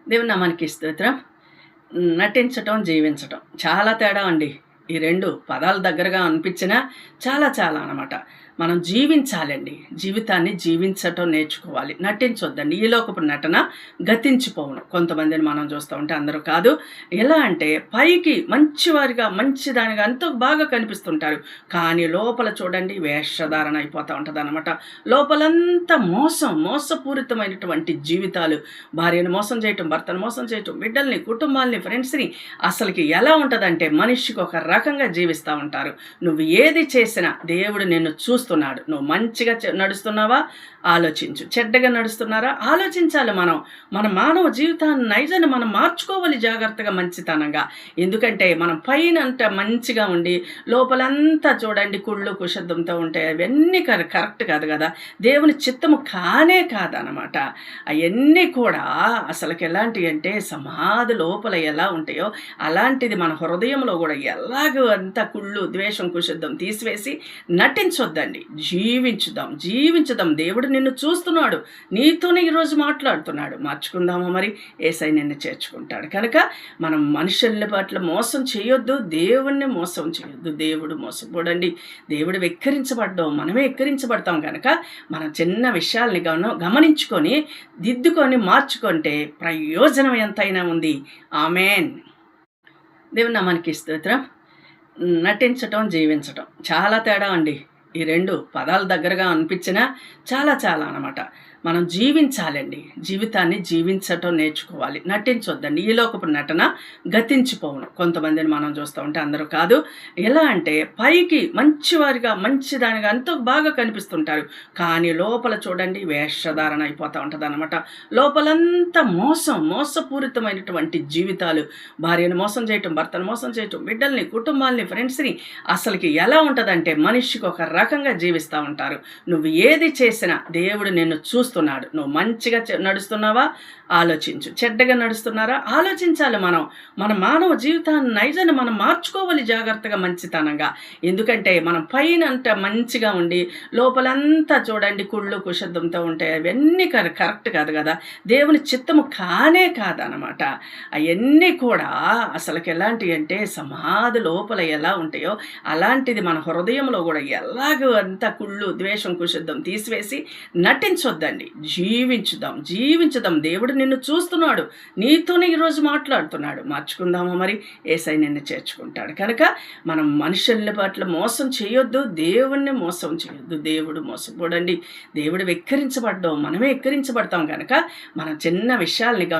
దేవుని నామానికి స్తోత్రం. నటించటం, జీవించటం చాలా తేడా అండి. ఈ 2 పదాలు దగ్గరగా అనిపించినా చాలా చాలా అనమాట. మనం జీవించాలండి. జీవితాన్ని జీవించటం నేర్చుకోవాలి. నటించొద్దండి. ఈ లోకపు నటన గతించిపోవును. కొంతమందిని మనం చూస్తూ ఉంటే అందరూ కాదు. ఎలా అంటే పైకి మంచివారిగా, మంచిదానిగా ఎంతో బాగా కనిపిస్తుంటారు. కానీ లోపల చూడండి వేషధారణ అయిపోతూ ఉంటదనమాట. లోపలంతా మోసపూరితమైనటువంటి జీవితాలు. భార్యను మోసం చేయటం, భర్తను మోసం చేయటం, బిడ్డల్ని, కుటుంబాల్ని, ఫ్రెండ్స్‌ని అసలకి ఎలా ఉంటదంటే మనిషికి ఒక రకంగా జీవిస్తా ఉంటారు. నువ్వు ఏది చేసినా దేవుడు నిన్ను చూస్తున్నాడు. నువ్వు మంచిగా నడుస్తున్నావా? ఆలోచించు. చెడ్డగా నడుస్తున్నారా? ఆలోచించాలి మనం. మన మానవ జీవితాన్ని నైజాన్ని మనం మార్చుకోవాలి జాగ్రత్తగా, మంచితనంగా. ఎందుకంటే మనం పైనంతా మంచిగా ఉండి లోపలంతా చూడండి కుళ్ళు కుషద్ధంతో ఉంటాయి. అవన్నీ కరెక్ట్ కాదు కదా. దేవుని చిత్తము కానే కాదనమాట. అవన్నీ కూడా అసలుకి ఎలాంటివి అంటే సమాధి లోపల ఎలా ఉంటాయో అలాంటిది మన హృదయంలో కూడా ఎలాగో అంతా కుళ్ళు ద్వేషం కుషద్ధం తీసివేసి నటించొద్దండి. జీవించుదాం. దేవుడు నిన్ను చూస్తున్నాడు. నీతోనే ఈరోజు మాట్లాడుతున్నాడు. మార్చుకుందామా మరి? యేసయ్య నిన్ను చేర్చుకుంటాడు. కనుక మనం మనుషుల పట్ల మోసం చేయొద్దు, దేవుణ్ణి మోసం చేయొద్దు. దేవుడు మోసపోడండి. దేవుడు వెక్కిరించబడ్డాం, మనమే వెక్కిరించబడతాం. కనుక మనం చిన్న విషయాల్ని గమనించుకొని దిద్దుకొని మార్చుకుంటే ప్రయోజనం ఎంతైనా ఉంది. ఆమేన్. దేవుని నామానికి స్తోత్రం. నటించటం, జీవించటం చాలా తేడా అండి. ఈ 2 పదాలు దగ్గరగా అనిపించినా చాలా చాలా అనమాట. మనం జీవించాలండి. జీవితాన్ని జీవించటం నేర్చుకోవాలి. నటించొద్దండి. ఈ లోకపు నటన గతించిపోవును. కొంతమందిని మనం చూస్తూ ఉంటే అందరూ కాదు. ఎలా అంటే పైకి మంచివారిగా, మంచిదానిగా ఎంతో బాగా కనిపిస్తుంటారు. కానీ లోపల చూడండి వేషధారణ అయిపోతూ ఉంటదనమాట. లోపలంతా మోసపూరితమైనటువంటి జీవితాలు. భార్యను మోసం చేయటం, భర్తను మోసం చేయటం, బిడ్డల్ని, కుటుంబాల్ని, ఫ్రెండ్స్‌ని అసలుకి ఎలా ఉంటదంటే మనిషికి ఒక రకంగా జీవిస్తూ ఉంటారు. నువ్వు ఏది చేసినా దేవుడు నిన్ను చూస్తున్నాడు. నువ్వు మంచిగా నడుస్తున్నావా? ఆలోచించు. చెడ్డగా నడుస్తున్నారా? ఆలోచించాలి మనం. మన మానవ జీవితాన్ని నైజాన్ని మనం మార్చుకోవాలి జాగ్రత్తగా, మంచితనంగా. ఎందుకంటే మనం పైనంత మంచిగా ఉండి లోపలంతా చూడండి కుళ్ళు కుషద్ధంతో ఉంటాయి. అవన్నీ కరెక్ట్ కాదు కదా. దేవుని చిత్తము కానే కాదనమాట. అవన్నీ కూడా అసలుకి ఎలాంటివి అంటే సమాధి లోపల ఎలా ఉంటాయో అలాంటిది మన హృదయంలో కూడా ఎలాగో అంతా కుళ్ళు ద్వేషం కుషద్ధం తీసివేసి నటించొద్దండి. జీవించుదాం. దేవుడు నిన్ను చూస్తున్నాడు. నీతోనే ఈరోజు మాట్లాడుతున్నాడు. మార్చుకుందామా మరి? యేసయ్య నిన్ను చేర్చుకుంటాడు. కనుక మనం మనుషుల పట్ల మోసం చేయొద్దు, దేవుణ్ణి మోసం చేయొద్దు. దేవుడు మోసపోడండి. దేవుడు వెక్కిరించబడ్డాం, మనమే వెక్కిరించబడతాం. కనుక మనం చిన్న విషయాల్ని